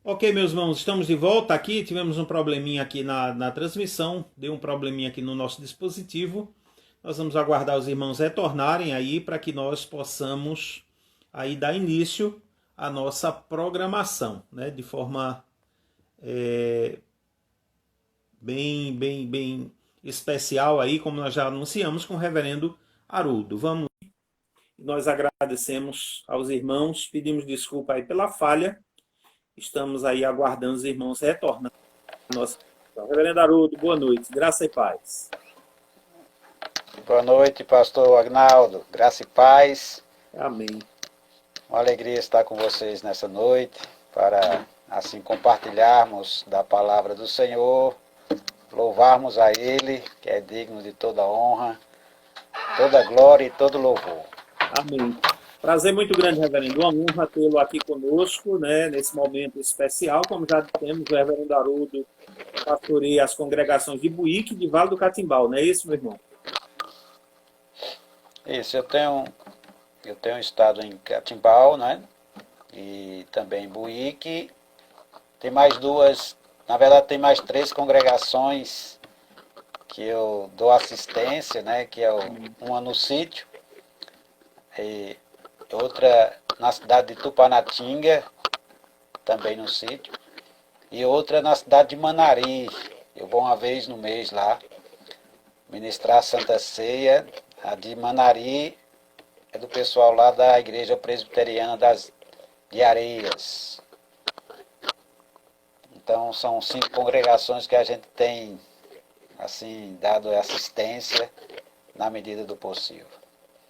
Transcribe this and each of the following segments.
Ok, meus irmãos, estamos de volta aqui. Tivemos um probleminha aqui na transmissão, deu um probleminha aqui no nosso dispositivo. Nós vamos aguardar os irmãos retornarem aí para que nós possamos aí dar início à nossa programação, né? De forma bem especial aí, como nós já anunciamos com o reverendo Haroldo. Vamos, nós agradecemos aos irmãos, pedimos desculpa aí pela falha. Estamos aí aguardando os irmãos retornando. Nossa, reverendo Haroldo, boa noite, graça e paz. Boa noite, pastor Agnaldo, graça e paz. Amém. Uma alegria estar com vocês nessa noite, para assim compartilharmos da palavra do Senhor, louvarmos a Ele, que é digno de toda honra, toda glória e todo louvor. Amém. Prazer muito grande, reverendo. Uma honra tê-lo aqui conosco, né, nesse momento especial, como já temos o reverendo Haroldo pastoreia as congregações de Buíque e de Vale do Catimbau, não é isso, meu irmão? Isso, eu tenho estado em Catimbau, né? E também em Buíque. Tem mais duas, na verdade tem mais 3 congregações que eu dou assistência, né? Que é uma no sítio, e outra na cidade de Tupanatinga, também no sítio, e outra na cidade de Manari. Eu vou uma vez no mês lá ministrar a Santa Ceia. A de Manari é do pessoal lá da Igreja Presbiteriana de Areias. Então são 5 congregações que a gente tem assim dado assistência na medida do possível.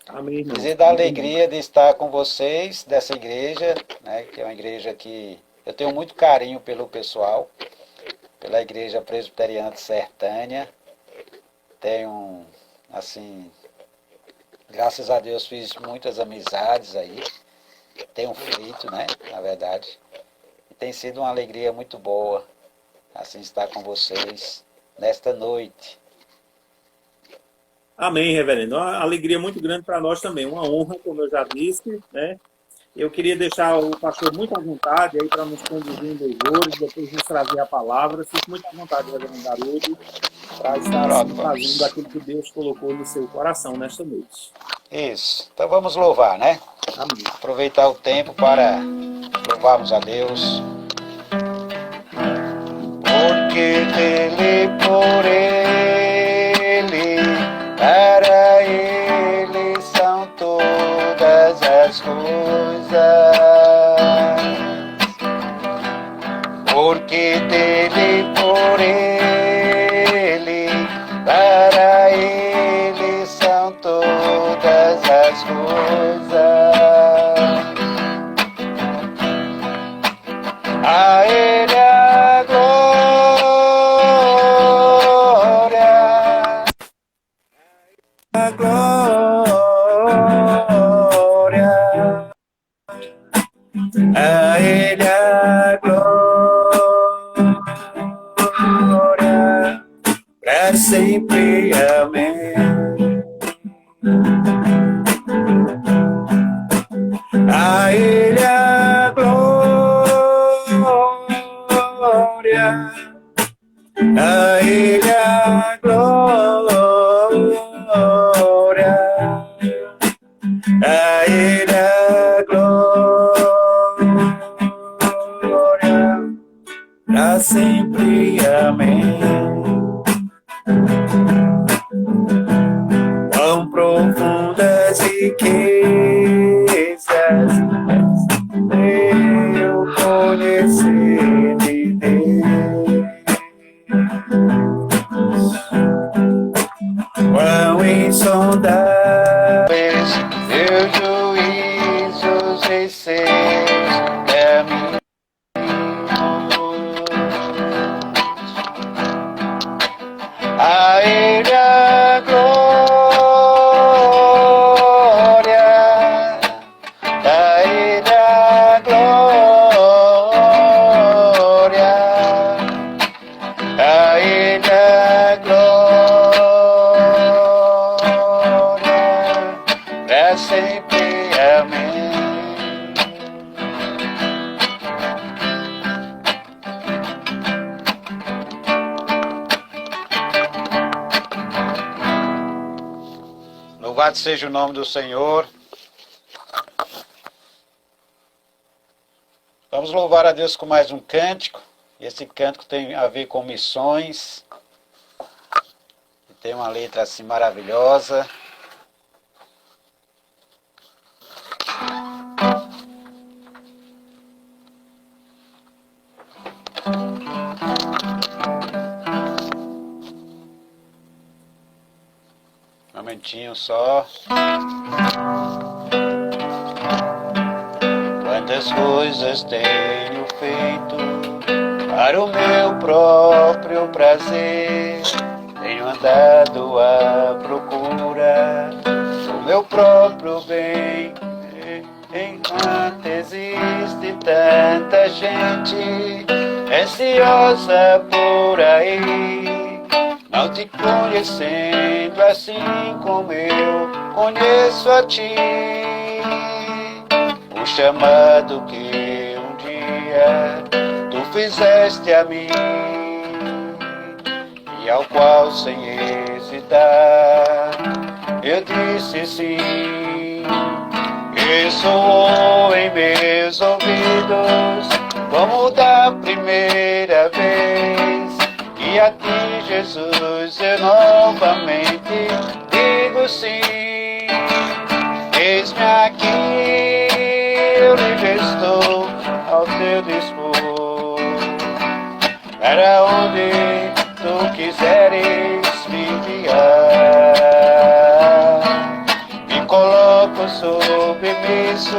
Amém, irmão. Dizer da alegria de estar com vocês, dessa igreja, né, que é uma igreja que eu tenho muito carinho pelo pessoal, pela Igreja Presbiteriana de Sertânia. Tenho, assim, graças a Deus fiz muitas amizades aí, tenho feito, né, na verdade. E tem sido uma alegria muito boa, assim, estar com vocês nesta noite. Amém, reverendo. Uma alegria muito grande para nós também, uma honra, como eu já disse, né? Eu queria deixar o pastor muito à vontade aí para nos conduzir em louvores, depois nos trazer a palavra. Fique muito à vontade, reverendo Haroldo, para estar Pronto, assim fazendo vamos. aquilo que Deus colocou no seu coração nesta noite. Isso, então vamos louvar, né? Amém. Aproveitar o tempo para louvarmos a Deus. Porque dele, por ele, para ele são todas as coisas. Porque dele, por ele, para ele são todas as coisas. A ele a glória, a glória, a ele a glória, para sempre, amém. A ele a glória, a ele a glória, a ele a glória, para sempre, amém. Quão profundas riquezas eu conhecer de Deus, quão insondáveis teus juízos e seus caminhos. A ele a glória, a ele a glória, a ele a glória, para sempre, amém. Louvado seja o nome do Senhor. Vamos louvar a Deus com mais um cântico. Esse cântico tem a ver com missões. Tem uma letra assim maravilhosa. Um momentinho só. Quantas coisas tenho feito para o meu próprio prazer. Tenho andado à procura do meu próprio bem. Enquanto existe tanta gente ansiosa por aí, não te conhecendo assim como eu conheço a ti. O chamado que um dia tu fizeste a mim, e ao qual sem hesitar eu disse sim. Ressoou em meus ouvidos como da primeira vez, e a ti, Jesus, eu novamente digo sim. Eis-me aqui, eu livre estou ao teu dispor, para onde tu quiseres me enviar. Me coloco submisso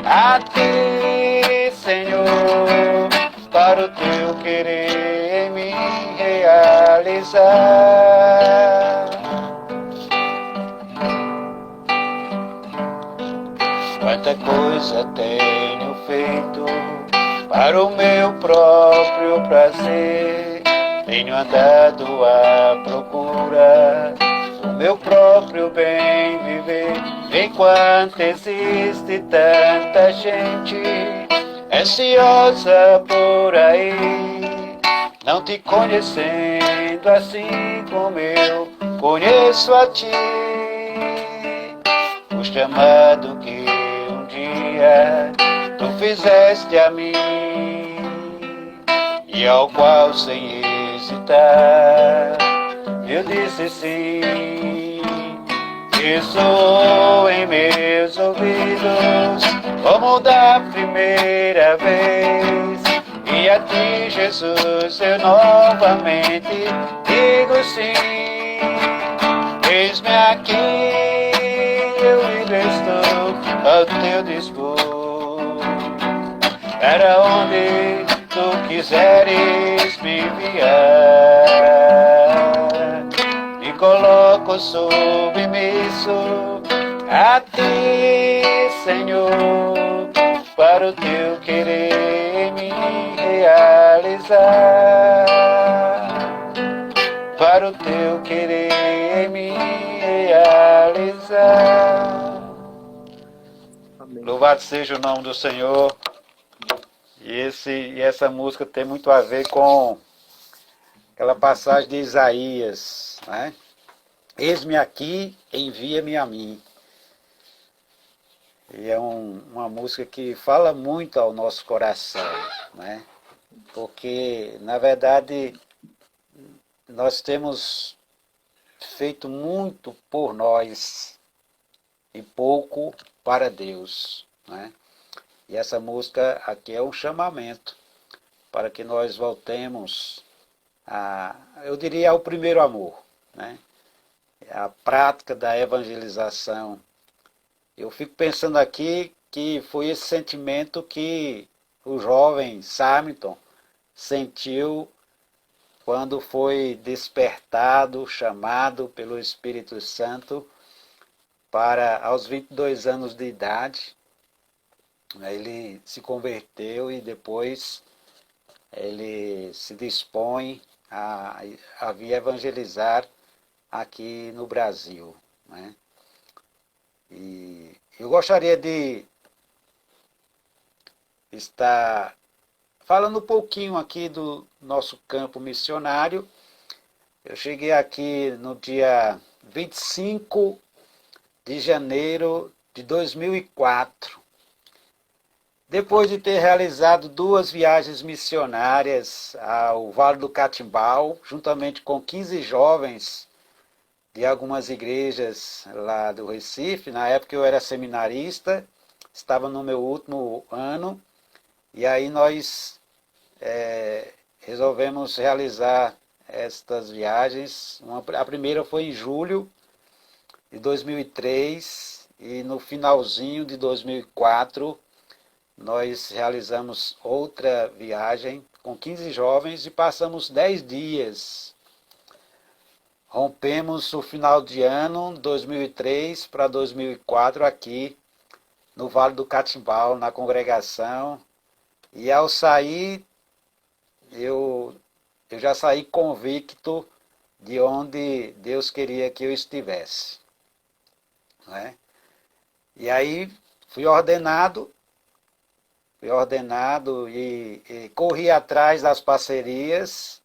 a ti, Senhor, para o teu querer me realizar. Quanta coisa tenho feito para o meu próprio prazer. Tenho andado à procura do meu próprio bem viver. Enquanto existe tanta gente ansiosa por aí, não te conhecendo assim como eu conheço a ti. O chamado que um dia tu fizeste a mim, e ao qual sem hesitar eu disse sim. Ressoou em meus ouvidos como da primeira vez, e a ti, Jesus, eu novamente digo sim. Eis-me aqui, eu ainda estou ao teu dispor, para onde tu quiseres me enviar. Me coloco submisso a ti, Senhor, para o teu querer me realizar. Para o teu querer me realizar. Amém. Louvado seja o nome do Senhor. E essa música tem muito a ver com aquela passagem de Isaías, né? Eis-me aqui, envia-me a mim. E é uma música que fala muito ao nosso coração, né? Porque, na verdade, nós temos feito muito por nós e pouco para Deus, né? E essa música aqui é um chamamento para que nós voltemos eu diria, ao primeiro amor, né? A prática da evangelização. Eu fico pensando aqui que foi esse sentimento que o jovem Samson sentiu quando foi despertado, chamado pelo Espírito Santo para, aos 22 anos de idade, ele se converteu e depois ele se dispõe a vir evangelizar aqui no Brasil, né? E eu gostaria de estar falando um pouquinho aqui do nosso campo missionário. Eu cheguei aqui no dia 25 de janeiro de 2004. Depois de ter realizado 2 viagens missionárias ao Vale do Catimbau, juntamente com 15 jovens de algumas igrejas lá do Recife, na época eu era seminarista, estava no meu último ano, e aí nós resolvemos realizar estas viagens. A primeira foi em julho de 2003 e no finalzinho de 2004 nós realizamos outra viagem com 15 jovens e passamos 10 dias. Rompemos o final de ano, 2003 para 2004, aqui no Vale do Catimbau, na congregação. E ao sair, eu já saí convicto de onde Deus queria que eu estivesse. Não é? E aí fui ordenado e corri atrás das parcerias.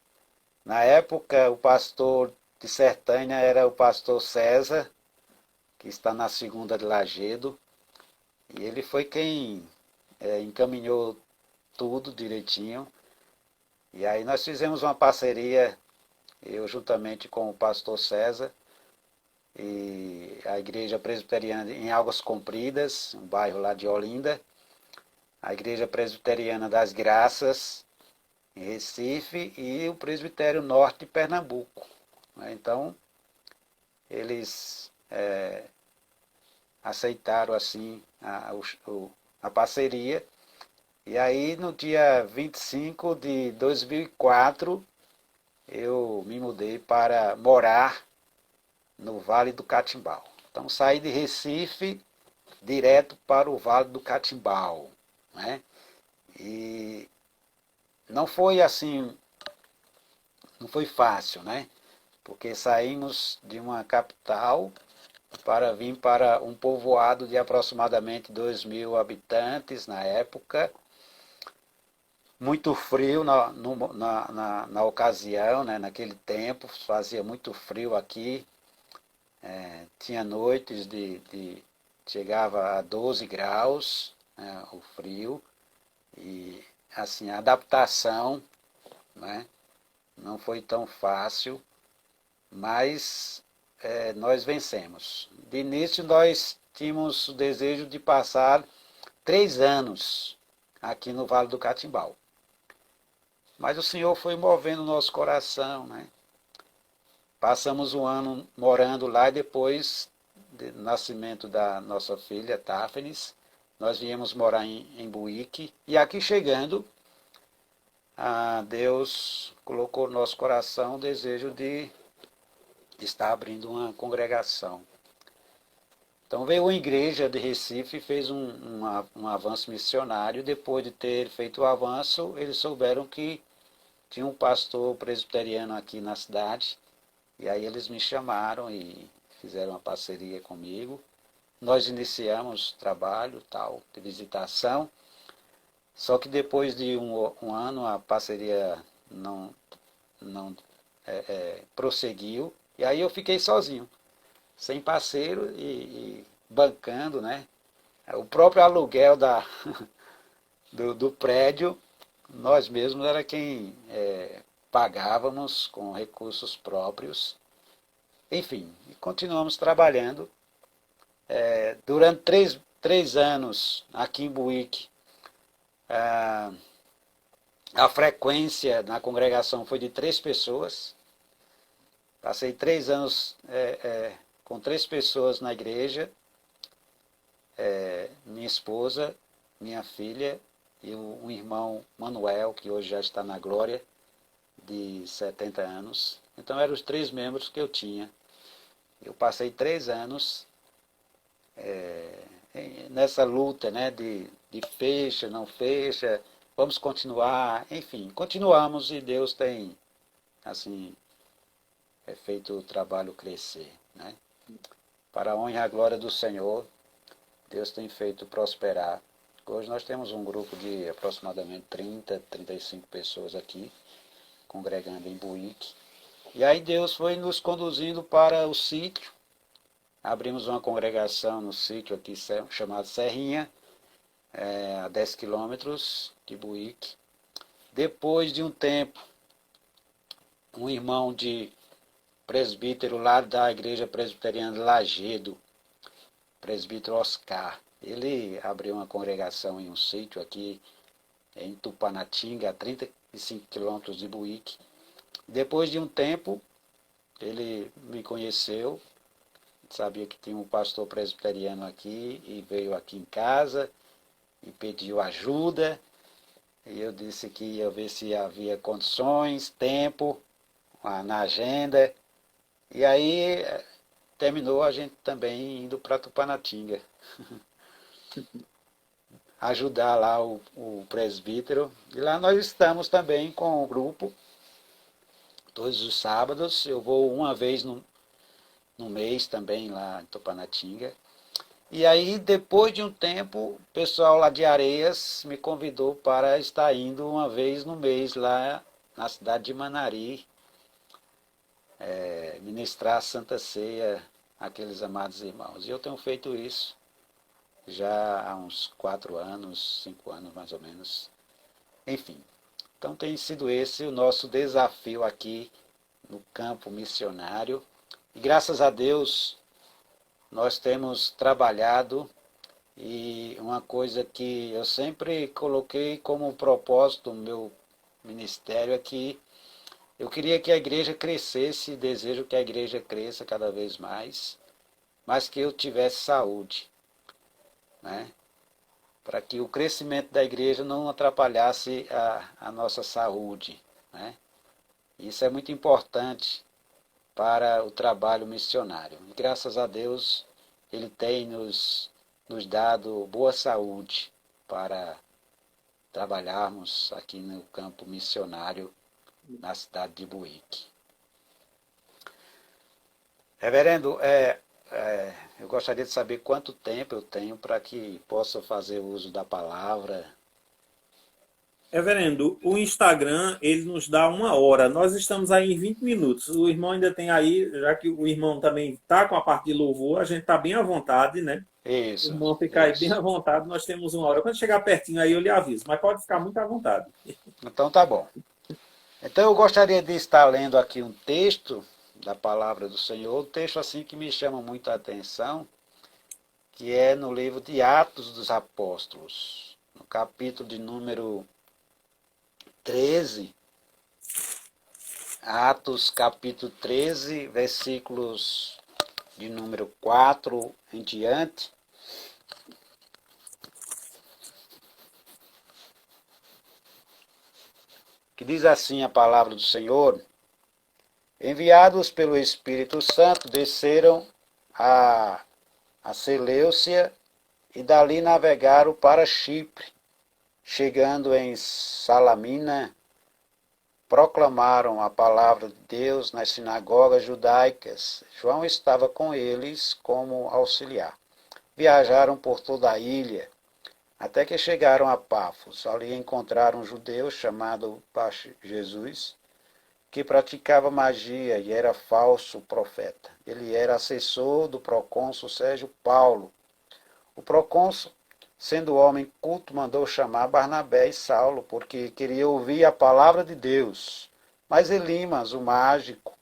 Na época, o pastor de Sertânia era o pastor César, que está na segunda de Lagedo, e ele foi quem encaminhou tudo direitinho. E aí nós fizemos uma parceria, eu juntamente com o pastor César, e a Igreja Presbiteriana em Águas Compridas, um bairro lá de Olinda, a Igreja Presbiteriana das Graças, em Recife, e o Presbitério Norte de Pernambuco. Então, eles aceitaram assim a parceria. E aí, no dia 25 de 2004, eu me mudei para morar no Vale do Catimbau. Então, saí de Recife direto para o Vale do Catimbau, né? E não foi assim, não foi fácil, né? Porque saímos de uma capital para vir para um povoado de aproximadamente 2.000 habitantes na época. Muito frio na ocasião, né? Naquele tempo, fazia muito frio aqui. Tinha noites chegava a 12 graus, né, o frio. E assim, a adaptação, né, não foi tão fácil, mas nós vencemos. De início nós tínhamos o desejo de passar 3 anos aqui no Vale do Catimbau. Mas o Senhor foi movendo o nosso coração, né? Passamos um ano morando lá e depois do nascimento da nossa filha, Táfnis, nós viemos morar em Buíque. E aqui chegando, Deus colocou no nosso coração o desejo de estar abrindo uma congregação. Então veio uma igreja de Recife e fez um avanço missionário. Depois de ter feito o avanço, eles souberam que tinha um pastor presbiteriano aqui na cidade. E aí eles me chamaram e fizeram uma parceria comigo. Nós iniciamos trabalho tal de visitação. Só que depois de um ano a parceria não prosseguiu. E aí eu fiquei sozinho, sem parceiro e bancando, né? O próprio aluguel do prédio, nós mesmos era quem pagávamos com recursos próprios. Enfim, continuamos trabalhando. Durante três anos aqui em Buíque, a frequência na congregação foi de 3 pessoas. Passei 3 anos com 3 pessoas na igreja, minha esposa, minha filha e um irmão Manuel, que hoje já está na glória, de 70 anos. Então eram os 3 membros que eu tinha. Eu passei 3 anos nessa luta, né, de fecha, não fecha, vamos continuar, enfim, continuamos e Deus tem, assim, feito o trabalho crescer, né? Para a honra e a glória do Senhor, Deus tem feito prosperar. Hoje nós temos um grupo de aproximadamente 30, 35 pessoas aqui, congregando em Buíque. E aí Deus foi nos conduzindo para o sítio, abrimos uma congregação no sítio aqui chamado Serrinha, a 10 quilômetros de Buíque. Depois de um tempo, um irmão de presbítero lá da igreja presbiteriana de Lagedo, presbítero Oscar, ele abriu uma congregação em um sítio aqui em Tupanatinga, a 35 quilômetros de Buíque. Depois de um tempo, ele me conheceu, sabia que tinha um pastor presbiteriano aqui e veio aqui em casa e pediu ajuda. E eu disse que ia ver se havia condições, tempo na agenda. E aí terminou a gente também indo para Tupanatinga. Ajudar lá o presbítero. E lá nós estamos também com o grupo, todos os sábados. Eu vou uma vez no mês também lá em Tupanatinga. E aí, depois de um tempo, o pessoal lá de Areias me convidou para estar indo uma vez no mês lá na cidade de Manari, ministrar a Santa Ceia àqueles amados irmãos. E eu tenho feito isso já há uns 4 anos, 5 anos mais ou menos. Enfim, então tem sido esse o nosso desafio aqui no campo missionário. E graças a Deus, nós temos trabalhado, e uma coisa que eu sempre coloquei como propósito no meu ministério é que eu queria que a igreja crescesse, desejo que a igreja cresça cada vez mais, mas que eu tivesse saúde, né? Para que o crescimento da igreja não atrapalhasse a nossa saúde, né? Isso é muito importante para o trabalho missionário. E graças a Deus, Ele tem nos dado boa saúde para trabalharmos aqui no campo missionário na cidade de Buíque. Reverendo, eu gostaria de saber quanto tempo eu tenho para que possa fazer uso da palavra. Reverendo, o Instagram, ele nos dá 1 hora. Nós estamos aí em 20 minutos. O irmão ainda tem aí, já que o irmão também está com a parte de louvor, a gente está bem à vontade, né? O Isso, irmão ficar aí bem à isso. vontade, nós temos 1 hora. Quando chegar pertinho aí eu lhe aviso, mas pode ficar muito à vontade. Então tá bom. Então eu gostaria de estar lendo aqui um texto da palavra do Senhor, um texto assim que me chama muito a atenção, que é no livro de Atos dos Apóstolos, no capítulo de número 13, Atos capítulo 13, versículos de número 4 em diante, que diz assim a palavra do Senhor: enviados pelo Espírito Santo, desceram a Seleucia e dali navegaram para Chipre. Chegando em Salamina, proclamaram a palavra de Deus nas sinagogas judaicas. João estava com eles como auxiliar. Viajaram por toda a ilha, até que chegaram a Pafos. Ali encontraram um judeu chamado Jesus, que praticava magia e era falso profeta. Ele era assessor do procônsul Sérgio Paulo. O procônsul, sendo homem culto, mandou chamar Barnabé e Saulo, porque queria ouvir a palavra de Deus. Mas Elimas, o mágico,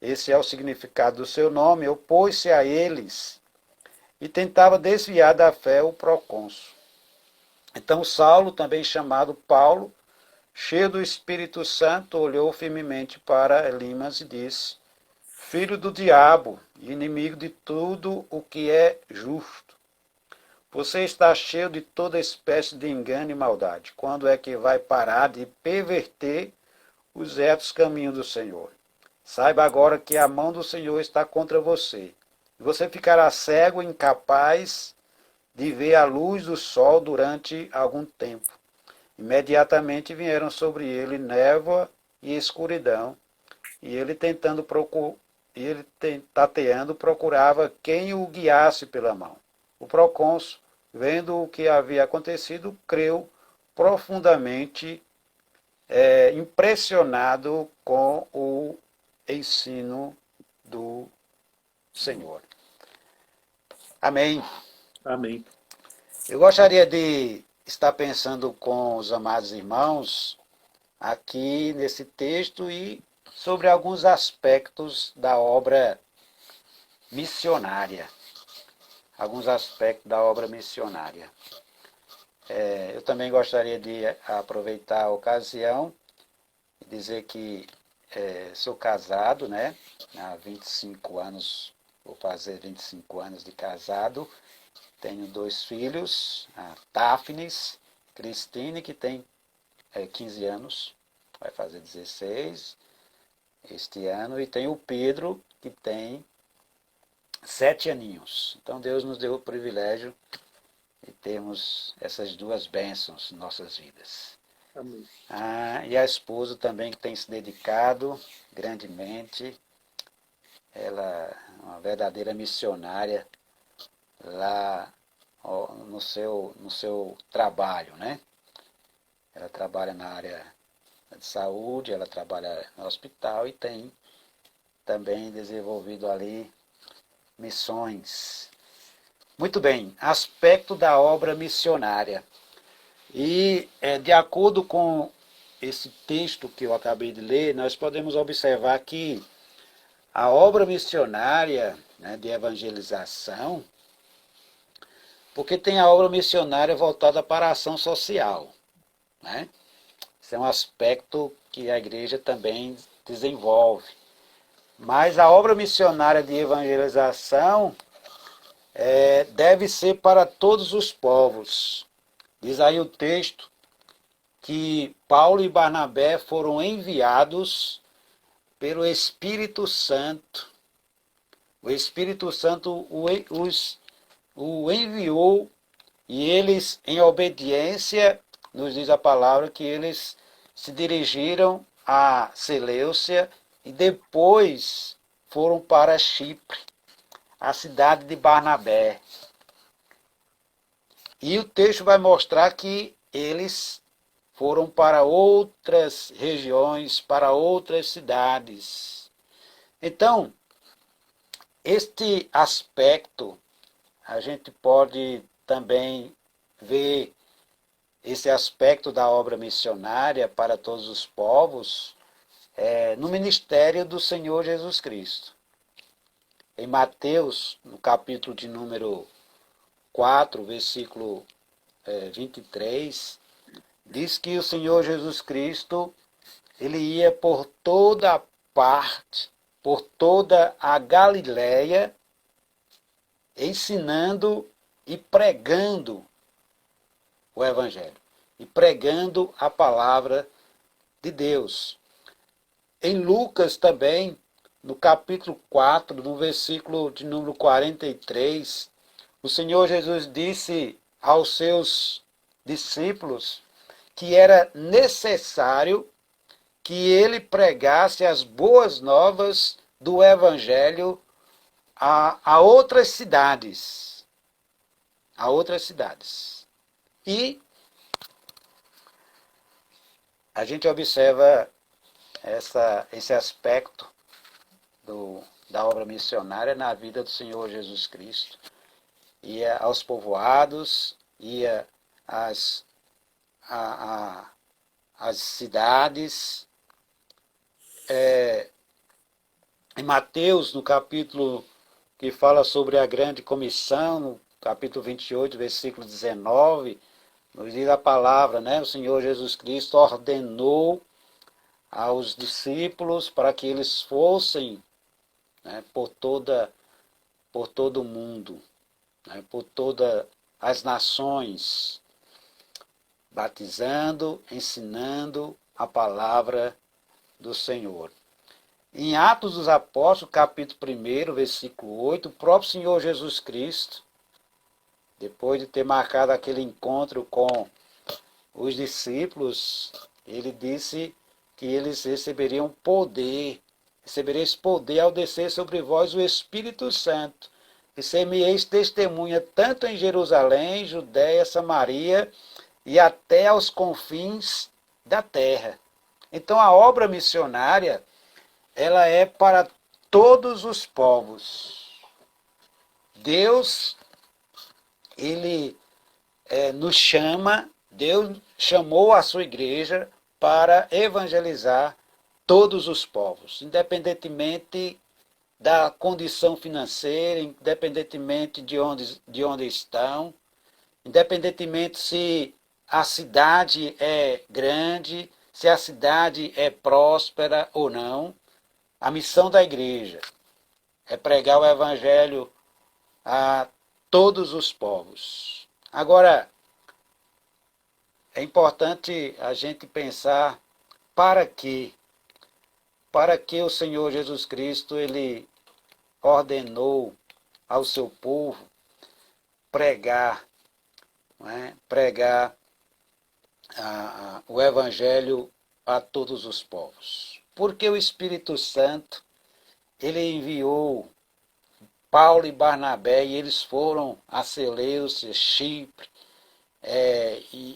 esse é o significado do seu nome, opôs-se a eles e tentava desviar da fé o procônsul. Então Saulo, também chamado Paulo, cheio do Espírito Santo, olhou firmemente para Elimas e disse: filho do diabo, inimigo de tudo o que é justo, você está cheio de toda espécie de engano e maldade. Quando é que vai parar de perverter os retos caminhos do Senhor? Saiba agora que a mão do Senhor está contra você. Você ficará cego e incapaz de ver a luz do sol durante algum tempo. Imediatamente vieram sobre ele névoa e escuridão, e ele tateando, procurava quem o guiasse pela mão. O procônsul, vendo o que havia acontecido, creu profundamente, impressionado com o ensino do Senhor. Amém. Amém. Eu gostaria de estar pensando com os amados irmãos aqui nesse texto e sobre alguns aspectos da obra missionária. Alguns aspectos da obra missionária. Eu também gostaria de aproveitar a ocasião e dizer que sou casado, né? Há 25 anos, vou fazer 25 anos de casado. Tenho 2 filhos, a Daphnis, Cristine, que tem 15 anos, vai fazer 16 este ano, e tem o Pedro, que tem 7 aninhos. Então Deus nos deu o privilégio de termos essas 2 bênçãos em nossas vidas. Amém. E a esposa também, que tem se dedicado grandemente. Ela é uma verdadeira missionária lá no seu trabalho, né? Ela trabalha na área de saúde, ela trabalha no hospital e tem também desenvolvido ali missões. Muito bem, aspecto da obra missionária. E de acordo com esse texto que eu acabei de ler, nós podemos observar que a obra missionária, né, de evangelização, porque tem a obra missionária voltada para a ação social, né? Esse é um aspecto que a igreja também desenvolve. Mas a obra missionária de evangelização deve ser para todos os povos. Diz aí o texto que Paulo e Barnabé foram enviados pelo Espírito Santo. O Espírito Santo o enviou e eles, em obediência, nos diz a palavra que eles se dirigiram a Seleucia e depois foram para Chipre, a cidade de Barnabé. E o texto vai mostrar que eles foram para outras regiões, para outras cidades. Então, este aspecto, a gente pode também ver esse aspecto da obra missionária para todos os povos no ministério do Senhor Jesus Cristo. Em Mateus, no capítulo de número 4, versículo 23, diz que o Senhor Jesus Cristo, ele ia por toda a parte, por toda a Galileia, ensinando e pregando o Evangelho, e pregando a palavra de Deus. Em Lucas também, no capítulo 4, no versículo de número 43, o Senhor Jesus disse aos seus discípulos que era necessário que ele pregasse as boas novas do Evangelho a outras cidades. A outras cidades. E a gente observa esse aspecto da obra missionária na vida do Senhor Jesus Cristo. Ia aos povoados, ia às cidades. Em Mateus, no capítulo que fala sobre a grande comissão, no capítulo 28, versículo 19, nos diz a palavra, né? O Senhor Jesus Cristo ordenou aos discípulos para que eles fossem, né, por todo o mundo, né, por todas as nações, batizando, ensinando a palavra do Senhor. Em Atos dos Apóstolos, capítulo 1, versículo 8, o próprio Senhor Jesus Cristo, depois de ter marcado aquele encontro com os discípulos, ele disse que eles receberiam esse poder ao descer sobre vós o Espírito Santo, e ser-me-eis testemunha tanto em Jerusalém, Judéia, Samaria e até aos confins da terra. Então a obra missionária, ela é para todos os povos. Deus ele nos chama, Deus chamou a sua igreja para evangelizar todos os povos, independentemente da condição financeira, independentemente de onde estão, independentemente se a cidade é grande, se a cidade é próspera ou não. A missão da igreja é pregar o evangelho a todos os povos. Agora, é importante a gente pensar para quê? Para que o Senhor Jesus Cristo ele ordenou ao seu povo pregar, não é? Pregar o evangelho a todos os povos. Porque o Espírito Santo ele enviou Paulo e Barnabé e eles foram a Seleucia, Chipre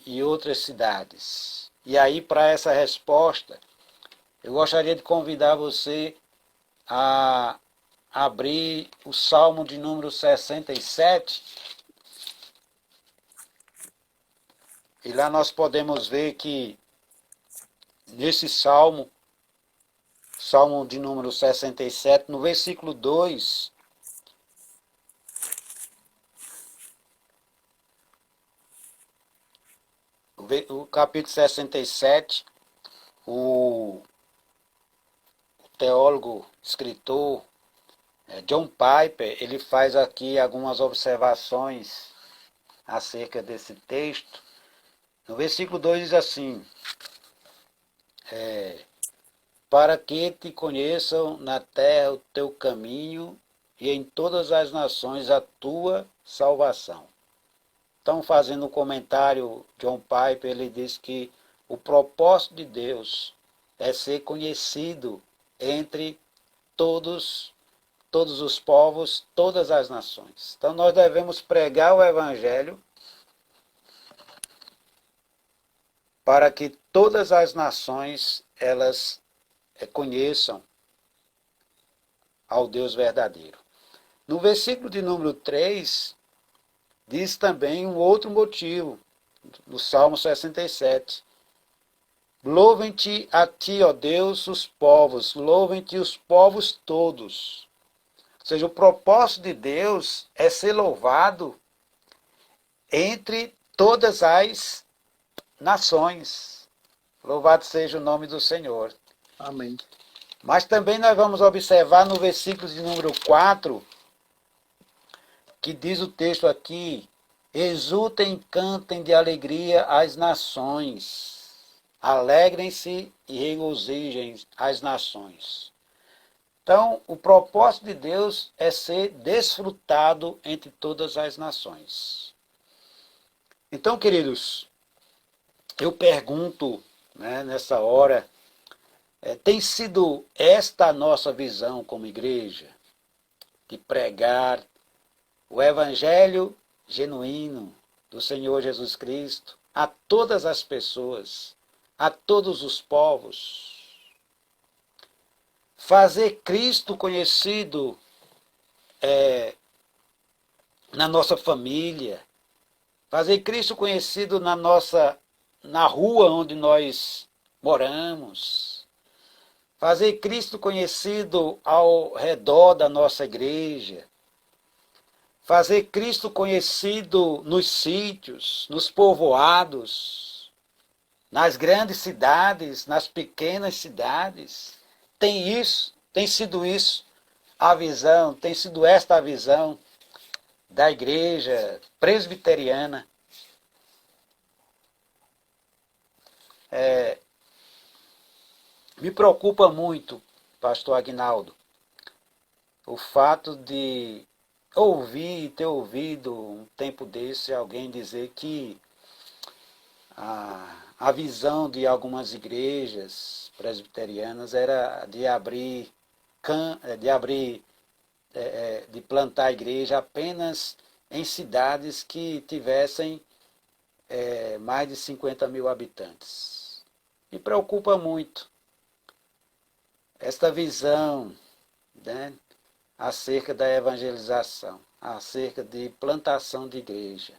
e outras cidades. E aí, para essa resposta, eu gostaria de convidar você a abrir o Salmo de número 67. E lá nós podemos ver que nesse Salmo de número 67, no versículo 2, o capítulo 67, o teólogo, escritor John Piper, ele faz aqui algumas observações acerca desse texto. No versículo 2 diz assim: para que te conheçam na terra o teu caminho e em todas as nações a tua salvação. Então, fazendo um comentário, John Piper, ele diz que o propósito de Deus é ser conhecido entre todos os povos, todas as nações. Então, nós devemos pregar o evangelho para que todas as nações elas conheçam ao Deus verdadeiro. No versículo de número 3, diz também um outro motivo, no Salmo 67. Louvem-te a ti, ó Deus, os povos, louvem-te os povos todos. Ou seja, o propósito de Deus é ser louvado entre todas as nações. Louvado seja o nome do Senhor. Amém. Mas também nós vamos observar no versículo de número 4, que diz o texto aqui: exultem e cantem de alegria as nações, alegrem-se e regozijem as nações. Então, o propósito de Deus é ser desfrutado entre todas as nações. Então, queridos, eu pergunto, nessa hora, tem sido esta a nossa visão como igreja, de pregar o evangelho genuíno do Senhor Jesus Cristo a todas as pessoas, a todos os povos? Fazer Cristo conhecido na nossa família, fazer Cristo conhecido na rua onde nós moramos, fazer Cristo conhecido ao redor da nossa igreja, fazer Cristo conhecido nos sítios, nos povoados, nas grandes cidades, nas pequenas cidades. Tem sido isso a visão, tem sido esta a visão da igreja presbiteriana. Me preocupa muito, pastor Aguinaldo, o fato de ter ouvido um tempo desse alguém dizer que a visão de algumas igrejas presbiterianas era de plantar igreja apenas em cidades que tivessem mais de 50 mil habitantes. Me preocupa muito esta visão, acerca da evangelização. acerca de plantação de igreja.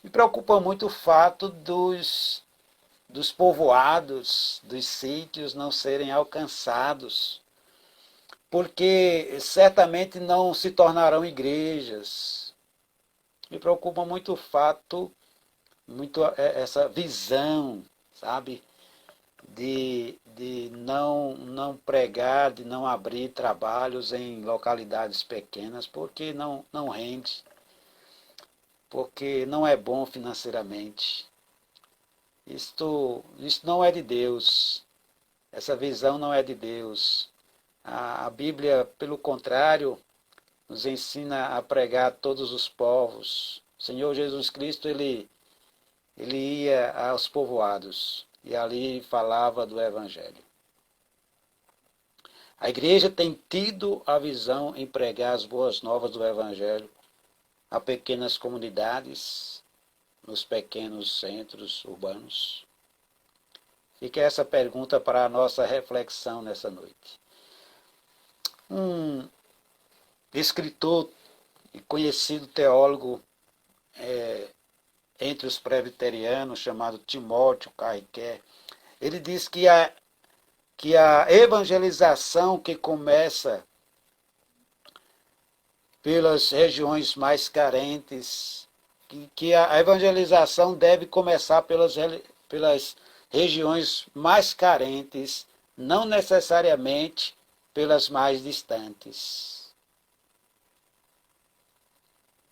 Me preocupa muito o fato dos povoados, dos sítios não serem alcançados, porque certamente não se tornarão igrejas. Me preocupa muito o fato, muito essa visão, sabe, de não pregar, de não abrir trabalhos em localidades pequenas, porque não rende, porque não é bom financeiramente. Isto não é de Deus, essa visão não é de Deus. A Bíblia, pelo contrário, nos ensina a pregar a todos os povos. O Senhor Jesus Cristo, ele ia aos povoados e ali falava do Evangelho. A igreja tem tido a visão em pregar as boas novas do Evangelho a pequenas comunidades, nos pequenos centros urbanos. Fica essa pergunta para a nossa reflexão nessa noite. Um escritor e conhecido teólogo entre os presbiterianos, chamado Timóteo Carriquer, ele diz que a evangelização que começa pelas regiões mais carentes, que a evangelização deve começar pelas regiões mais carentes, não necessariamente pelas mais distantes.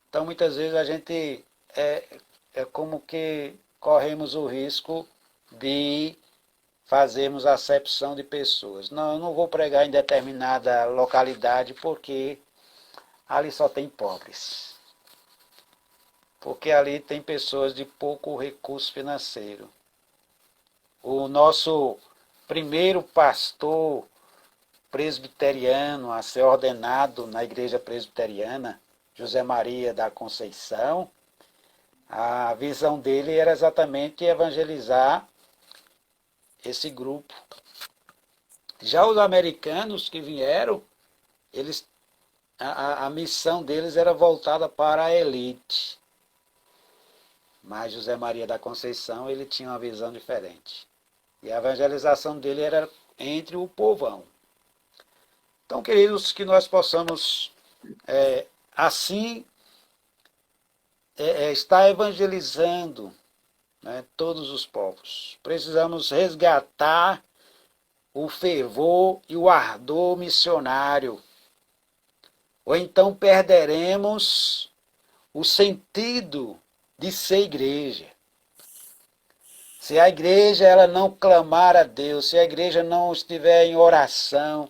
Então, muitas vezes a gente é como que corremos o risco de fazermos acepção de pessoas. Não, eu não vou pregar em determinada localidade porque ali só tem pobres. Porque ali tem pessoas de pouco recurso financeiro. O nosso primeiro pastor presbiteriano a ser ordenado na igreja presbiteriana, José Maria da Conceição, a visão dele era exatamente evangelizar esse grupo. Já os americanos que vieram, a missão deles era voltada para a elite. Mas José Maria da Conceição, ele tinha uma visão diferente. E a evangelização dele era entre o povão. Então, queridos, que nós possamos, assim, estar evangelizando, né, todos os povos. Precisamos resgatar o fervor e o ardor missionário. Ou então perderemos o sentido de ser igreja. Se a igreja ela não clamar a Deus, se a igreja não estiver em oração,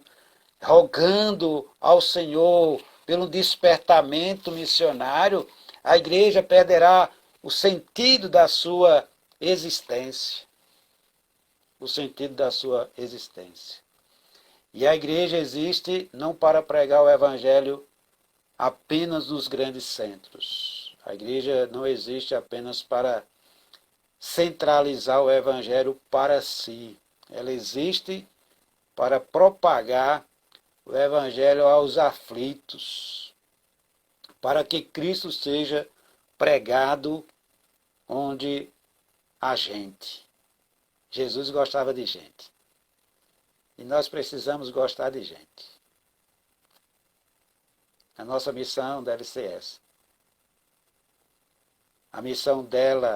rogando ao Senhor pelo despertamento missionário, a igreja perderá o sentido da sua existência. O sentido da sua existência. E a igreja existe não para pregar o evangelho apenas nos grandes centros. A igreja não existe apenas para centralizar o evangelho para si. Ela existe para propagar o evangelho aos aflitos, para que Cristo seja pregado onde há gente. Jesus gostava de gente. E nós precisamos gostar de gente. A nossa missão deve ser essa. A missão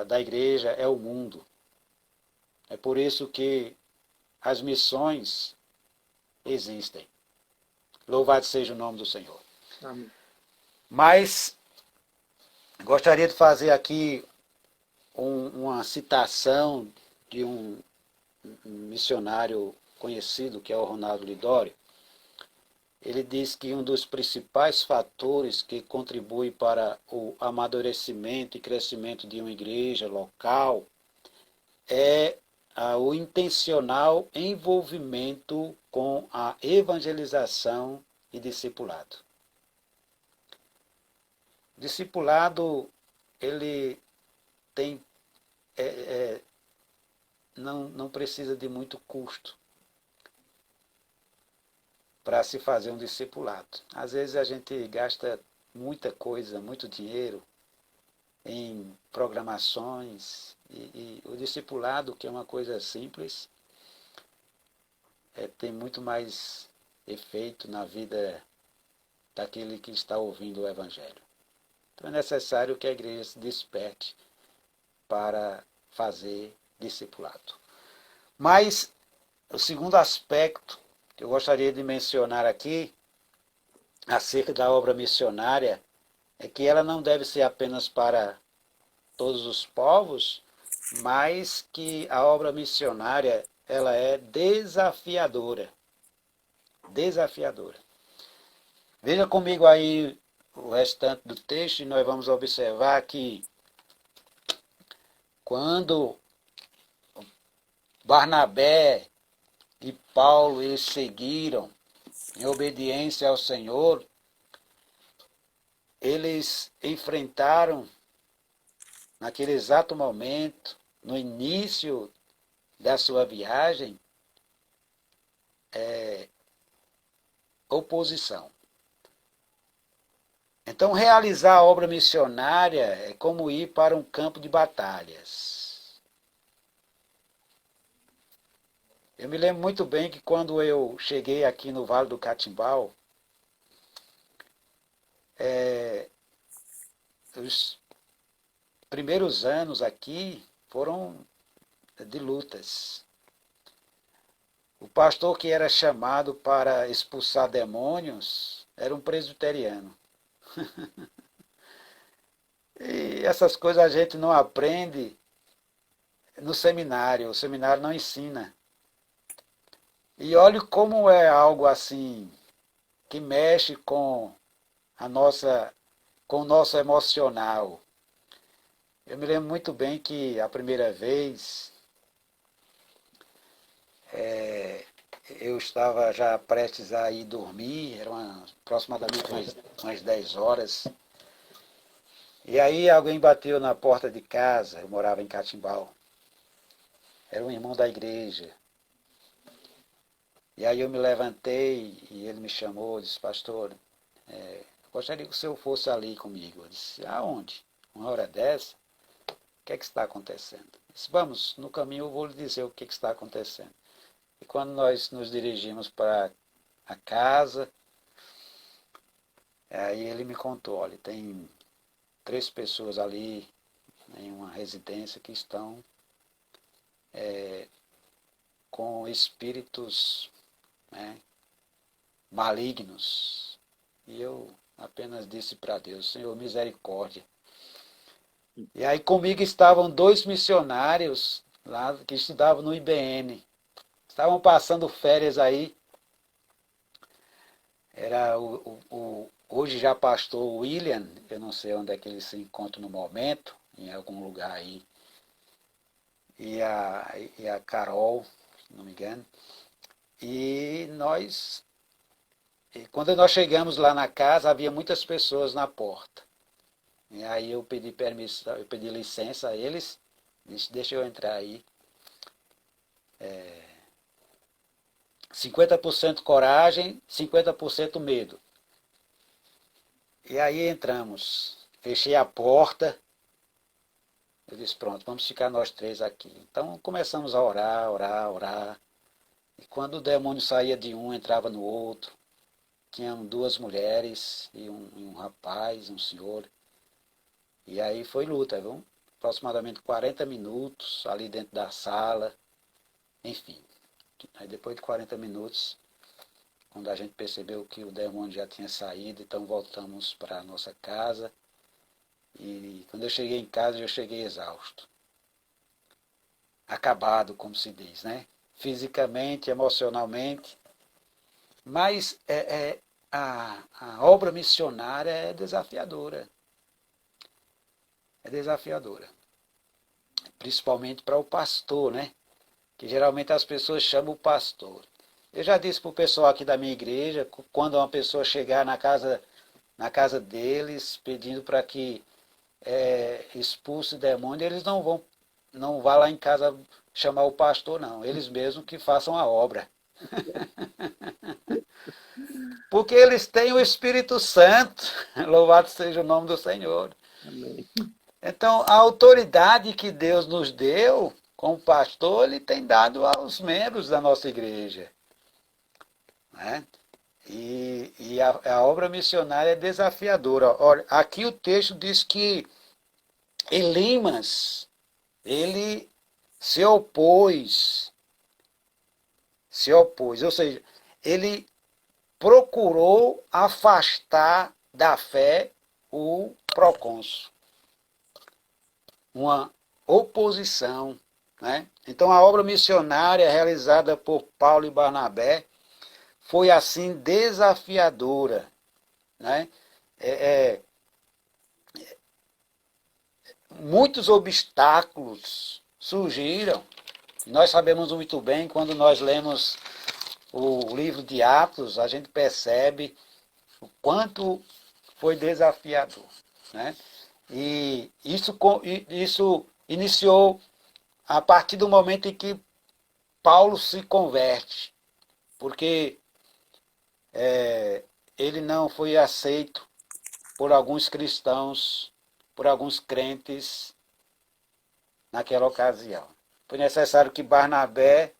da igreja é o mundo. É por isso que as missões existem. Louvado seja o nome do Senhor. Amém. Mas gostaria de fazer aqui uma citação de um missionário conhecido, que é o Ronaldo Lidório. Ele diz que um dos principais fatores que contribui para o amadurecimento e crescimento de uma igreja local é o intencional envolvimento com a evangelização e discipulado. O discipulado, ele tem, não precisa de muito custo para se fazer um discipulado. Às vezes a gente gasta muita coisa, muito dinheiro em programações, e o discipulado, que é uma coisa simples, tem muito mais efeito na vida daquele que está ouvindo o Evangelho. Então é necessário que a igreja se desperte para fazer discipulado. Mas o segundo aspecto que eu gostaria de mencionar aqui, acerca da obra missionária, é que ela não deve ser apenas para todos os povos, mas que a obra missionária ela é desafiadora. Desafiadora. Veja comigo aí o restante do texto e nós vamos observar que quando Barnabé e Paulo eles seguiram em obediência ao Senhor, eles enfrentaram naquele exato momento, no início da sua viagem, oposição. Então, realizar a obra missionária é como ir para um campo de batalhas. Eu me lembro muito bem que quando eu cheguei aqui no Vale do Catimbau, os primeiros anos aqui foram de lutas. O pastor que era chamado para expulsar demônios era um presbiteriano. E essas coisas a gente não aprende no seminário, o seminário não ensina. E olhe como é algo assim, que mexe com com o nosso emocional. Eu me lembro muito bem que a primeira vez eu estava já prestes a ir dormir, eram aproximadamente umas 10 horas. E aí alguém bateu na porta de casa, eu morava em Catimbau. Era um irmão da igreja. E aí eu me levantei e ele me chamou, disse, pastor, gostaria que o senhor fosse ali comigo. Eu disse, aonde? Uma hora dessa? O que é que está acontecendo? Eu disse, vamos, no caminho eu vou lhe dizer o que é que está acontecendo. E quando nós nos dirigimos para a casa, aí ele me contou, olha, tem 3 pessoas ali em uma residência que estão com espíritos, né, malignos. E eu apenas disse para Deus, Senhor, misericórdia. E aí comigo estavam 2 missionários lá que estudavam no IBN. Estavam passando férias aí. Era hoje já pastor William, eu não sei onde é que ele se encontra no momento, em algum lugar aí. E a Carol, se não me engano. E quando nós chegamos lá na casa, havia muitas pessoas na porta. E aí eu pedi permissão, eu pedi licença a eles, disse, deixa eu entrar aí. 50% coragem, 50% medo. E aí entramos. Fechei a porta. Eu disse, pronto, vamos ficar nós 3 aqui. Então começamos a orar, orar, orar. E quando o demônio saía de um, entrava no outro. Tinham 2 mulheres e um rapaz, um senhor. E aí foi luta, viu? Aproximadamente 40 minutos ali dentro da sala. Enfim. Aí depois de 40 minutos, quando a gente percebeu que o demônio já tinha saído, então voltamos para a nossa casa. E quando eu cheguei em casa, eu cheguei exausto. Acabado, como se diz, né? Fisicamente, emocionalmente. Mas a obra missionária é desafiadora. É desafiadora. Principalmente para o pastor, né? Que geralmente as pessoas chamam o pastor. Eu já disse para o pessoal aqui da minha igreja, quando uma pessoa chegar na casa deles, pedindo para que expulse o demônio, eles não vá lá em casa chamar o pastor, não. Eles mesmos que façam a obra. Porque eles têm o Espírito Santo. Louvado seja o nome do Senhor. Amém. Então, a autoridade que Deus nos deu, como pastor, Ele tem dado aos membros da nossa igreja. Né? E a obra missionária é desafiadora. Olha, aqui o texto diz que Elimas, ele se opôs, ou seja, ele procurou afastar da fé o procônsul. Uma oposição. Né? Então a obra missionária realizada por Paulo e Barnabé foi assim desafiadora. Né? Muitos obstáculos surgiram. Nós sabemos muito bem, quando nós lemos o livro de Atos, a gente percebe o quanto foi desafiador. Né? E isso iniciou a partir do momento em que Paulo se converte, porque ele não foi aceito por alguns cristãos, por alguns crentes naquela ocasião. Foi necessário que Barnabé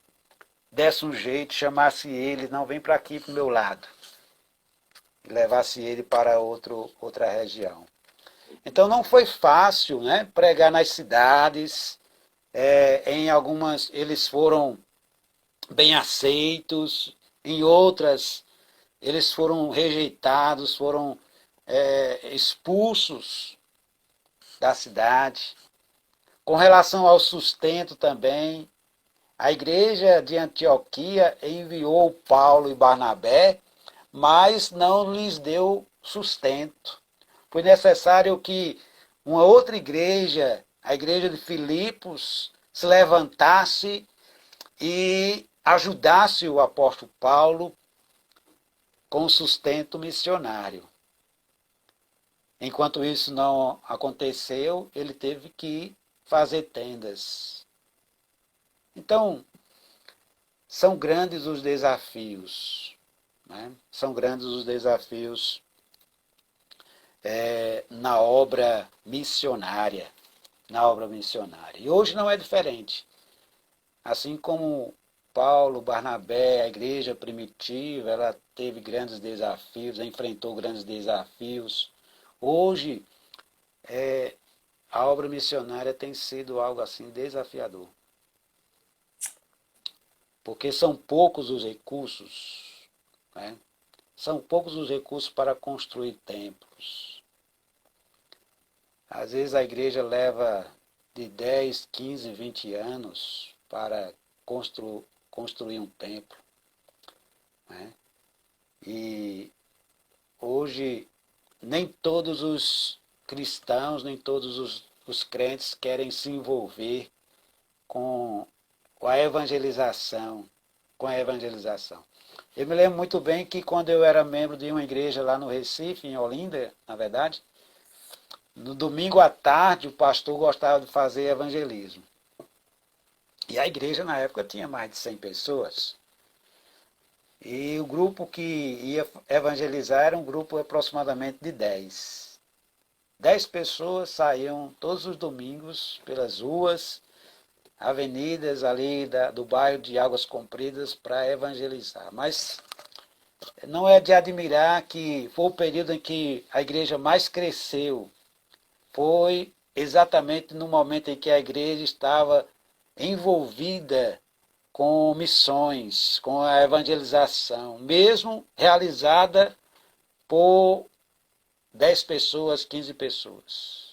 desse um jeito, chamasse ele, não, vem para aqui para o meu lado, e levasse ele para outra região. Então não foi fácil, né, pregar nas cidades. Em algumas eles foram bem aceitos, em outras eles foram rejeitados, foram expulsos da cidade. Com relação ao sustento também, a igreja de Antioquia enviou Paulo e Barnabé, mas não lhes deu sustento. Foi necessário que uma outra igreja, a igreja de Filipos, se levantasse e ajudasse o apóstolo Paulo com sustento missionário. Enquanto isso não aconteceu, ele teve que fazer tendas. Então, são grandes os desafios. Né? São grandes os desafios na obra missionária. E hoje não é diferente. Assim como Paulo, Barnabé, a igreja primitiva, ela teve grandes desafios, enfrentou grandes desafios. Hoje, a obra missionária tem sido algo assim desafiador. Porque são poucos os recursos, né? São poucos os recursos para construir templos. Às vezes a igreja leva de 10, 15, 20 anos para construir um templo. Né? E hoje nem todos os cristãos, nem todos os crentes querem se envolver com a evangelização. Eu me lembro muito bem que quando eu era membro de uma igreja lá no Recife, em Olinda, na verdade, no domingo à tarde o pastor gostava de fazer evangelismo. E a igreja na época tinha mais de 100 pessoas. E o grupo que ia evangelizar era um grupo aproximadamente de 10. 10 pessoas saíam todos os domingos pelas ruas, avenidas ali do bairro de Águas Compridas para evangelizar. Mas não é de admirar que foi o período em que a igreja mais cresceu. Foi exatamente no momento em que a igreja estava envolvida com missões, com a evangelização, mesmo realizada por 10 pessoas, 15 pessoas.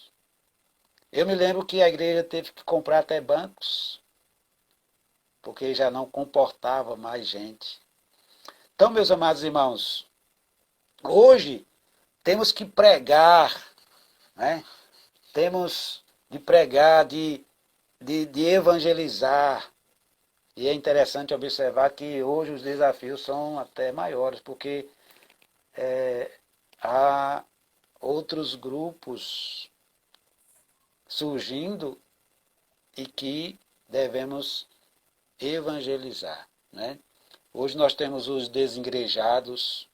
Eu me lembro que a igreja teve que comprar até bancos, porque já não comportava mais gente. Então, meus amados irmãos, hoje temos que pregar, né? Temos de pregar, de evangelizar. E é interessante observar que hoje os desafios são até maiores, porque há outros grupos surgindo e que devemos evangelizar. Né? Hoje nós temos os desigrejados,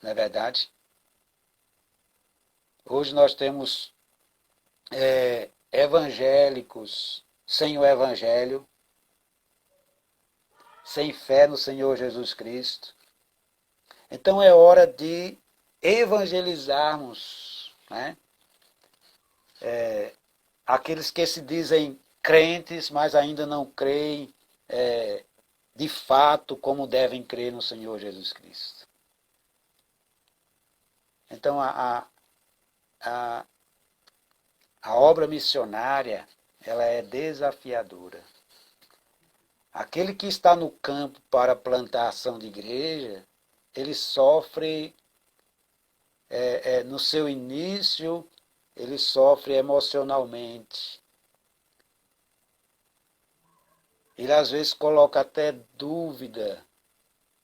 não é verdade? Hoje nós temos evangélicos sem o Evangelho, sem fé no Senhor Jesus Cristo. Então é hora de evangelizarmos, né? Aqueles que se dizem crentes, mas ainda não creem de fato como devem crer no Senhor Jesus Cristo. Então a obra missionária, ela é desafiadora. Aquele que está no campo para plantação de igreja, ele sofre, no seu início, ele sofre emocionalmente. Ele às vezes coloca até dúvida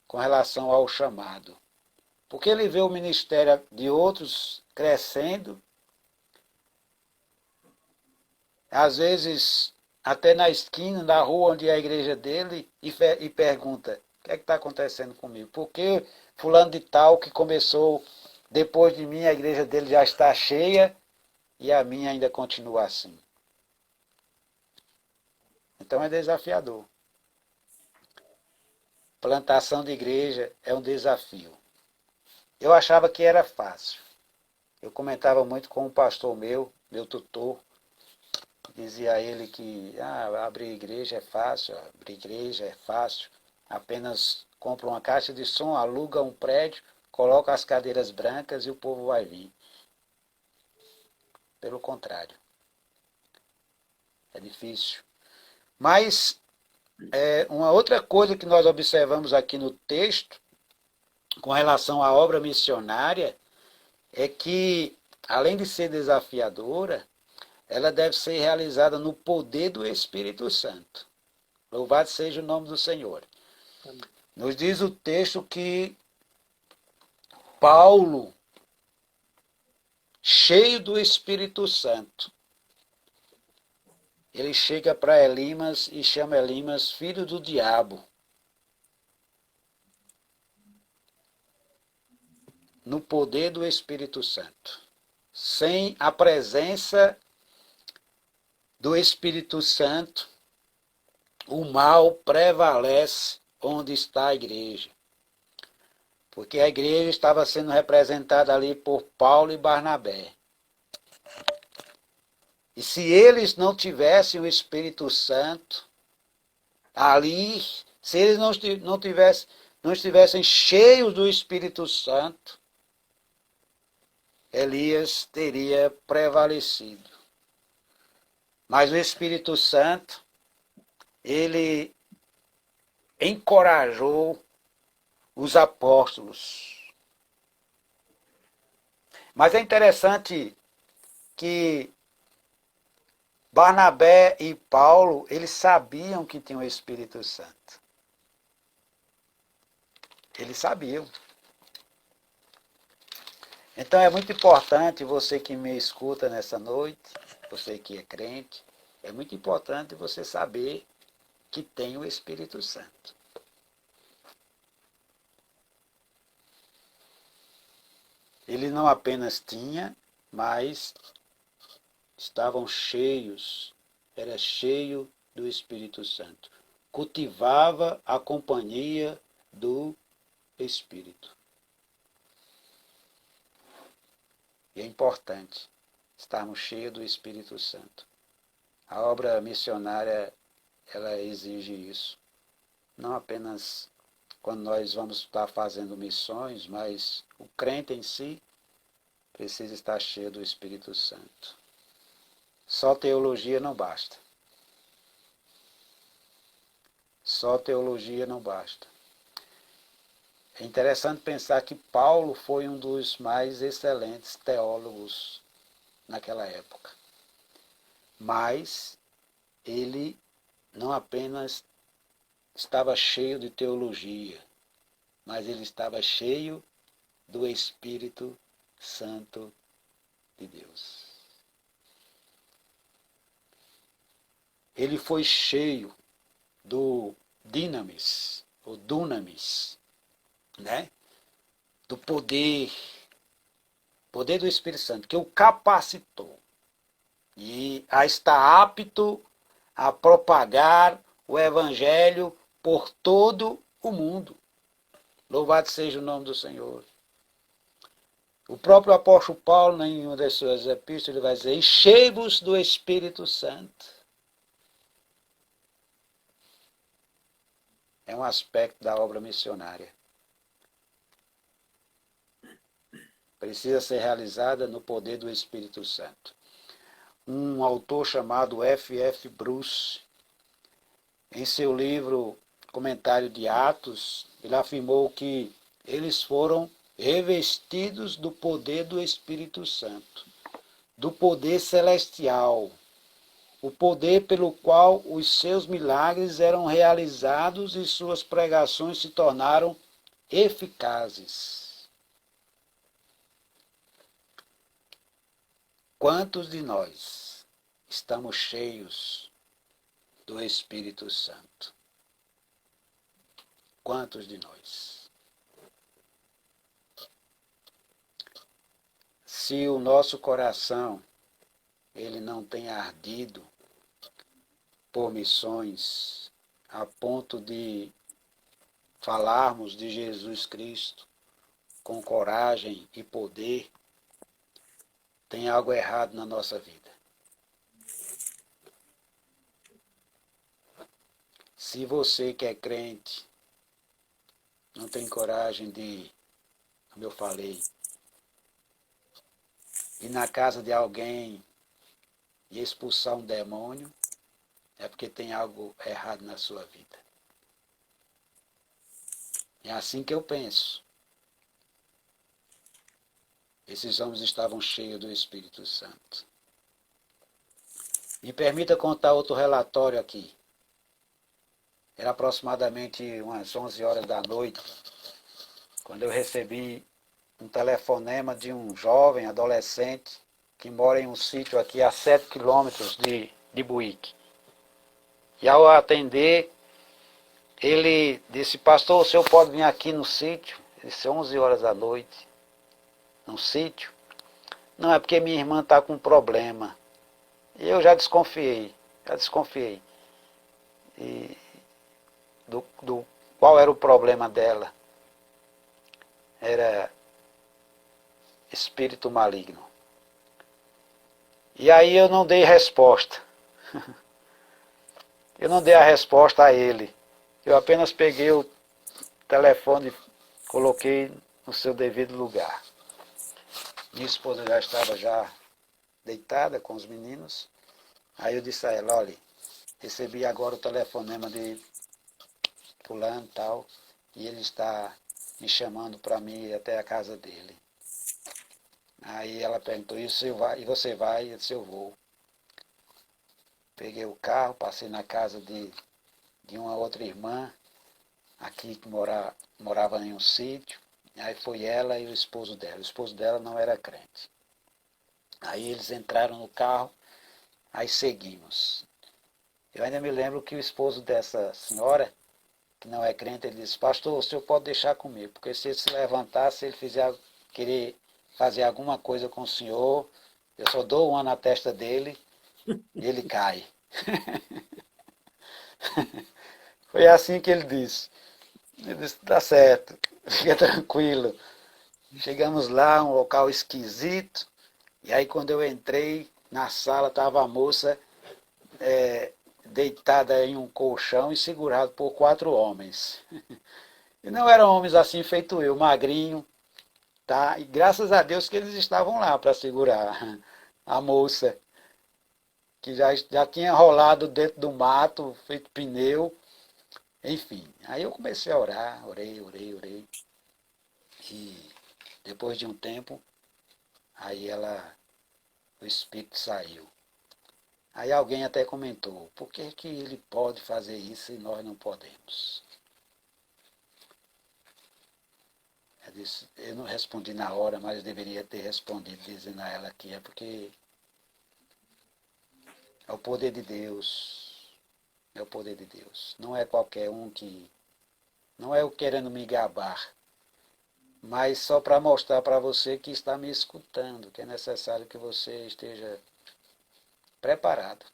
com relação ao chamado. Porque ele vê o ministério de outros crescendo, às vezes até na esquina, na rua onde é a igreja dele, e pergunta, o que é que está acontecendo comigo? Por que fulano de tal que começou depois de mim, a igreja dele já está cheia e a minha ainda continua assim? Então é desafiador. Plantação de igreja é um desafio. Eu achava que era fácil. Eu comentava muito com um pastor meu tutor, dizia a ele que abrir igreja é fácil, apenas compra uma caixa de som, aluga um prédio, coloca as cadeiras brancas e o povo vai vir. Pelo contrário, é difícil. Mas uma outra coisa que nós observamos aqui no texto, com relação à obra missionária, é que, além de ser desafiadora, ela deve ser realizada no poder do Espírito Santo. Louvado seja o nome do Senhor. Nos diz o texto que Paulo, cheio do Espírito Santo, ele chega para Elimas e chama Elimas filho do diabo. No poder do Espírito Santo. Sem a presença do Espírito Santo, o mal prevalece onde está a igreja. Porque a igreja estava sendo representada ali por Paulo e Barnabé. E se eles não tivessem o Espírito Santo ali, se eles não estivessem cheios do Espírito Santo, Elias teria prevalecido. Mas o Espírito Santo, ele encorajou os apóstolos. Mas é interessante que Barnabé e Paulo, eles sabiam que tinham o Espírito Santo. Eles sabiam. Então é muito importante, você que me escuta nessa noite, você que é crente, é muito importante você saber que tem o Espírito Santo. Ele não apenas tinha, mas estavam cheios, era cheio do Espírito Santo. Cultivava a companhia do Espírito. E é importante estarmos cheios do Espírito Santo. A obra missionária, ela exige isso. Não apenas quando nós vamos estar fazendo missões, mas o crente em si precisa estar cheio do Espírito Santo. Só teologia não basta. Só teologia não basta. É interessante pensar que Paulo foi um dos mais excelentes teólogos naquela época. Mas ele não apenas estava cheio de teologia, mas ele estava cheio do Espírito Santo de Deus. Ele foi cheio do dinamis, ou dunamis, né? do poder do Espírito Santo, que o capacitou e a estar apto a propagar o Evangelho por todo o mundo. Louvado seja o nome do Senhor. O próprio apóstolo Paulo, em uma das suas epístolas, ele vai dizer: enchei-vos do Espírito Santo. É um aspecto da obra missionária. Precisa ser realizada no poder do Espírito Santo. Um autor chamado F.F. Bruce, em seu livro Comentário de Atos, ele afirmou que eles foram revestidos do poder do Espírito Santo, do poder celestial, o poder pelo qual os seus milagres eram realizados e suas pregações se tornaram eficazes. Quantos de nós estamos cheios do Espírito Santo? Quantos de nós? Se o nosso coração ele não tem ardido por missões a ponto de falarmos de Jesus Cristo com coragem e poder, tem algo errado na nossa vida. Se você que é crente não tem coragem de, como eu falei, ir na casa de alguém e expulsar um demônio, é porque tem algo errado na sua vida. É assim que eu penso. Esses homens estavam cheios do Espírito Santo. Me permita contar outro relatório aqui. Era aproximadamente umas 11 horas da noite, quando eu recebi um telefonema de um jovem adolescente que mora em um sítio aqui a 7 quilômetros de Buíque. E ao atender, ele disse: pastor, o senhor pode vir aqui no sítio? Ele disse: 11 horas da noite, no sítio? Não, é porque minha irmã está com um problema. E eu já desconfiei. E qual era o problema dela? Era espírito maligno. E aí eu não dei resposta. Eu não dei a resposta a ele. Eu apenas peguei o telefone e coloquei no seu devido lugar. Minha esposa já estava deitada com os meninos. Aí eu disse a ela: olha, recebi agora o telefonema de fulano e tal, e ele está me chamando para mim ir até a casa dele. Aí ela perguntou: e você vai? Eu disse: eu vou. Peguei o carro, passei na casa de uma outra irmã, aqui que morava em um sítio. Aí foi ela e o esposo dela. O esposo dela não era crente. Aí eles entraram no carro, aí seguimos. Eu ainda me lembro que o esposo dessa senhora, que não é crente, ele disse: pastor, o senhor pode deixar comigo, porque se ele se levantar, se ele querer fazer alguma coisa com o senhor, eu só dou uma na testa dele e ele cai. Foi assim que ele disse. Ele disse: tá certo, fica tranquilo. Chegamos lá, um local esquisito, e aí quando eu entrei na sala, estava a moça deitada em um colchão e segurada por 4 homens. E não eram homens assim feito eu, magrinho, tá? E graças a Deus que eles estavam lá para segurar a moça, que já tinha rolado dentro do mato, feito pneu, enfim. Aí eu comecei a orar, orei. E depois de um tempo, aí o espírito saiu. Aí alguém até comentou: por que ele pode fazer isso e nós não podemos? Eu não respondi na hora, mas eu deveria ter respondido dizendo a ela que é porque é o poder de Deus. É o poder de Deus. Não é qualquer um que... Não é eu querendo me gabar, mas só para mostrar para você que está me escutando, que é necessário que você esteja preparado.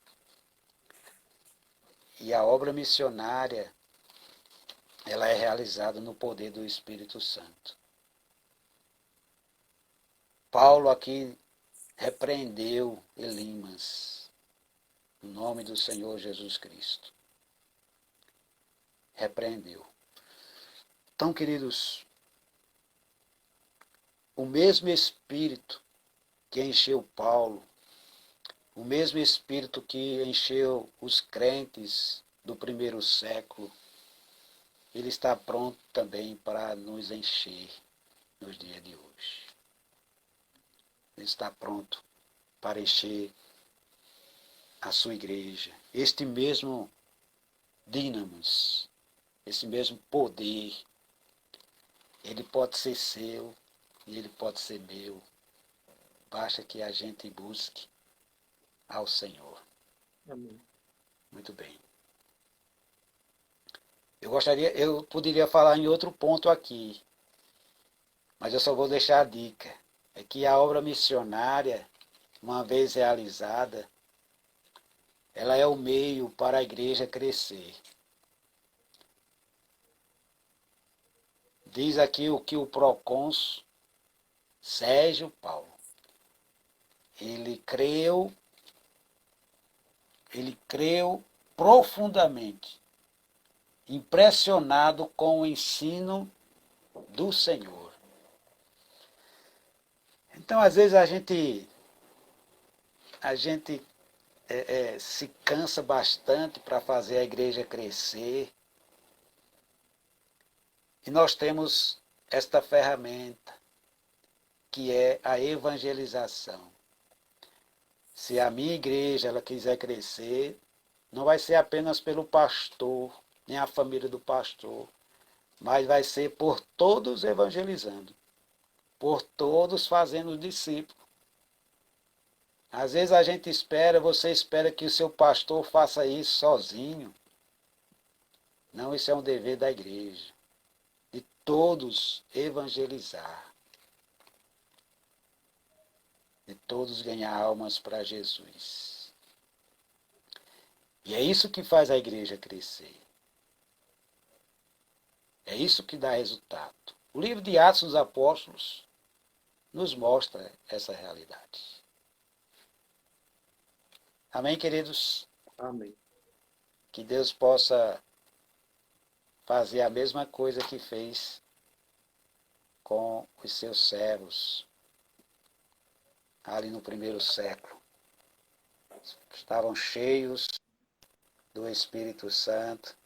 E a obra missionária, ela é realizada no poder do Espírito Santo. Paulo aqui repreendeu Elimas, no nome do Senhor Jesus Cristo. Repreendeu. Então, queridos, o mesmo Espírito que encheu Paulo, o mesmo Espírito que encheu os crentes do primeiro século, ele está pronto também para nos encher nos dias de hoje. Ele está pronto para encher a sua igreja. Este mesmo dínamos, esse mesmo poder, ele pode ser seu e ele pode ser meu. Basta que a gente busque ao Senhor. Amém. Muito bem. Eu poderia falar em outro ponto aqui, mas eu só vou deixar a dica. É que a obra missionária, uma vez realizada, ela é o meio para a igreja crescer. Diz aqui o que o procônsul Sérgio Paulo, ele creu profundamente, impressionado com o ensino do Senhor. Então, às vezes, a gente se cansa bastante para fazer a igreja crescer. E nós temos esta ferramenta, que é a evangelização. Se a minha igreja ela quiser crescer, não vai ser apenas pelo pastor, nem a família do pastor, mas vai ser por todos evangelizando, por todos fazendo discípulos. Às vezes a gente você espera que o seu pastor faça isso sozinho. Não, isso é um dever da igreja, de todos evangelizar, de todos ganhar almas para Jesus. E é isso que faz a igreja crescer. É isso que dá resultado. O livro de Atos dos Apóstolos nos mostra essa realidade. Amém, queridos? Amém. Que Deus possa fazer a mesma coisa que fez com os seus servos ali no primeiro século. Estavam cheios do Espírito Santo,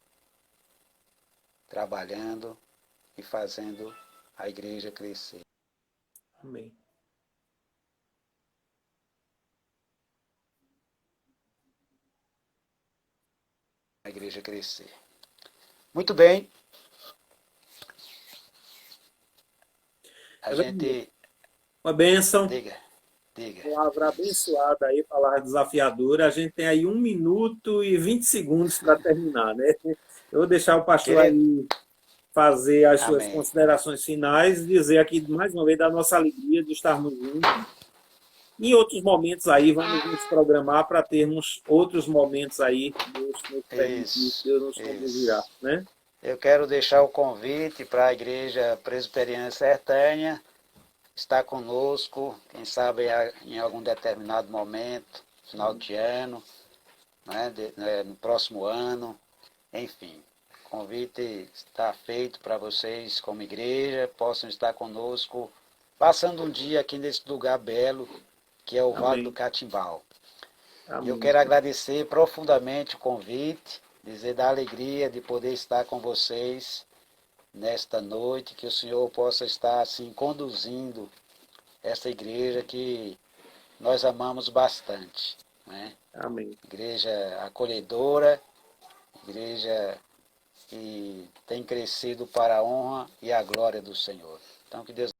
trabalhando e fazendo a igreja crescer. Amém. A igreja crescer. Muito bem. A gente... Uma bênção. Diga. Palavra abençoada aí, palavra desafiadora. A gente tem aí 1 minuto e 20 segundos para terminar, né? Eu vou deixar o pastor aí fazer as suas Amém. considerações finais e dizer aqui mais uma vez da nossa alegria de estarmos juntos. Em outros momentos aí, vamos nos programar para termos outros momentos aí, Deus nos permitir, Deus nos conduzirá, né? Eu quero deixar o convite para a Igreja Presbiteriana Sertânia estar conosco, quem sabe em algum determinado momento, final de ano, né, no próximo ano, enfim. O convite está feito para vocês, como igreja, possam estar conosco, passando um dia aqui nesse lugar belo, que é o Vale do Catimbau. Amém. Eu quero agradecer profundamente o convite, dizer da alegria de poder estar com vocês nesta noite, que o Senhor possa estar assim conduzindo essa igreja que nós amamos bastante, né? Amém. Igreja acolhedora, igreja que tem crescido para a honra e a glória do Senhor. Então que Deus